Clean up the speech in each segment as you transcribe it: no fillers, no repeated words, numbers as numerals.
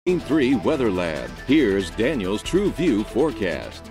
3 Weather Lab. Here's Daniel's True View forecast.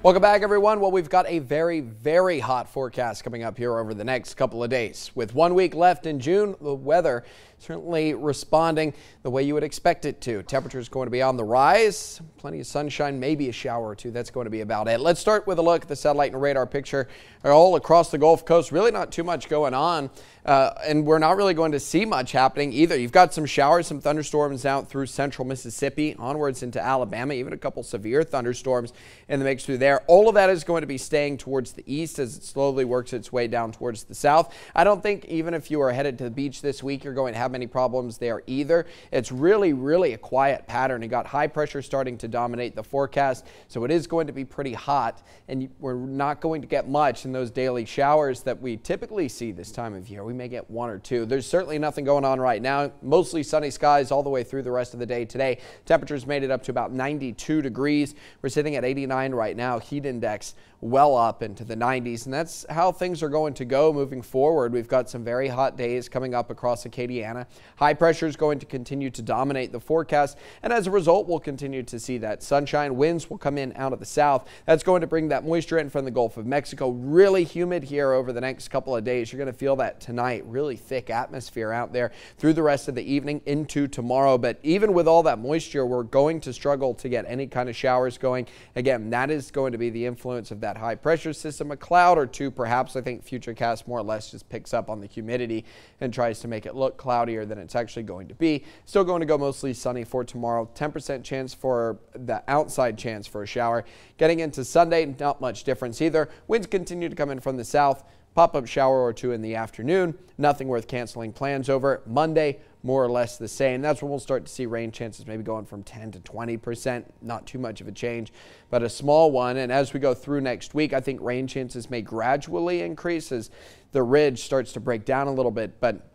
Welcome back, everyone. Well, we've got a very, very hot forecast coming up here over the next couple of days. With 1 week left in June, the weather certainly responding the way you would expect it to. Temperatures going to be on the rise. Plenty of sunshine, maybe a shower or two. That's going to be about it. Let's start with a look at the satellite and radar picture all across the Gulf Coast. Really not too much going on, and we're not really going to see much happening either. You've got some showers, some thunderstorms out through central Mississippi, onwards into Alabama, even a couple severe thunderstorms in the mix through there. All of that is going to be staying towards the east as it slowly works its way down towards the south. I don't think even if you are headed to the beach this week, you're going to have many problems there either. It's really a quiet pattern. You got high pressure starting to dominate the forecast, so it is going to be pretty hot, and we're not going to get much in those daily showers that we typically see this time of year. We may get one or two. There's certainly nothing going on right now. Mostly sunny skies all the way through the rest of the day today. Temperatures made it up to about 92 degrees. We're sitting at 89 right now. Heat index well up into the 90s, and that's how things are going to go moving forward. We've got some very hot days coming up across Acadiana. High pressure is going to continue to dominate the forecast, and as a result, we'll continue to see that sunshine. Winds will come in out of the south. That's going to bring that moisture in from the Gulf of Mexico. Really humid here over the next couple of days. You're going to feel that tonight. Really thick atmosphere out there through the rest of the evening into tomorrow, but even with all that moisture, we're going to struggle to get any kind of showers going. Again, that is going to be the influence of that high pressure system. A cloud or two perhaps. I think Futurecast more or less just picks up on the humidity and tries to make it look cloudier than it's actually going to be. Still going to go mostly sunny for tomorrow. 10% chance for the outside chance for a shower. Getting into Sunday, not much difference either. Winds continue to come in from the south. Pop-up shower or two in the afternoon. Nothing worth canceling plans over. Monday, more or less the same. That's when we'll start to see rain chances maybe going from 10 to 20%. Not too much of a change, but a small one. And as we go through next week, I think rain chances may gradually increase as the ridge starts to break down a little bit. But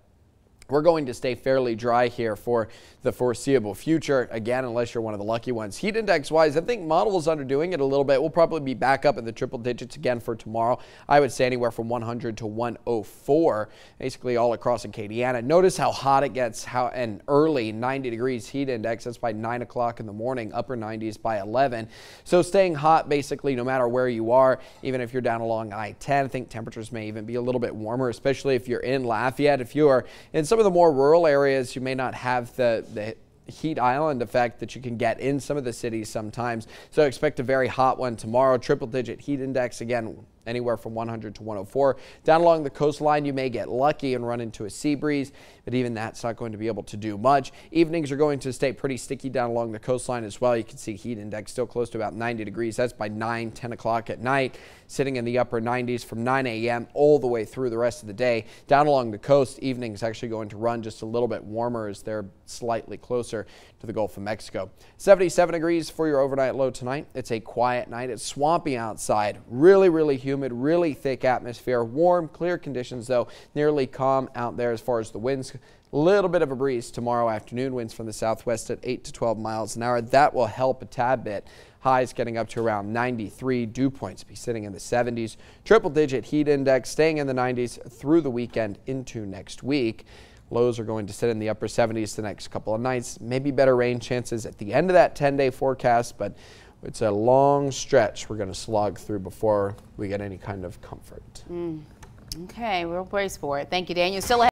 we're going to stay fairly dry here for the foreseeable future, again, unless you're one of the lucky ones. Heat index wise, I think models underdoing it a little bit. We'll probably be back up in the triple digits again for tomorrow. I would say anywhere from 100 to 104, basically all across Acadiana. Notice how hot it gets, how an early 90 degrees heat index. That's by 9 o'clock in the morning, upper 90s by 11. So staying hot basically no matter where you are, even if you're down along I-10. I think temperatures may even be a little bit warmer, especially if you're in Lafayette. If you are in some of the more rural areas, you may not have the heat island effect that you can get in some of the cities sometimes. So expect a very hot one tomorrow. Triple digit heat index, again, anywhere from 100 to 104. Down along the coastline, you may get lucky and run into a sea breeze, but even that's not going to be able to do much. Evenings are going to stay pretty sticky down along the coastline as well. You can see heat index still close to about 90 degrees. That's by 9, 10 o'clock at night, sitting in the upper 90s from 9 a.m. all the way through the rest of the day. Down along the coast, evenings actually going to run just a little bit warmer as they're slightly closer to the Gulf of Mexico. 77 degrees for your overnight low tonight. It's a quiet night. It's swampy outside. Really humid, really thick atmosphere. Warm, clear conditions though. Nearly calm out there as far as the winds. A little bit of a breeze tomorrow afternoon. Winds from the southwest at 8 to 12 miles an hour. That will help a tad bit. Highs getting up to around 93. Dew points be sitting in the 70s. Triple digit heat index staying in the 90s through the weekend into next week. Lows are going to sit in the upper 70s the next couple of nights. Maybe better rain chances at the end of that 10-day forecast, but it's a long stretch we're going to slog through before we get any kind of comfort. Okay, we'll brace for it. Thank you, Daniel. Still ahead.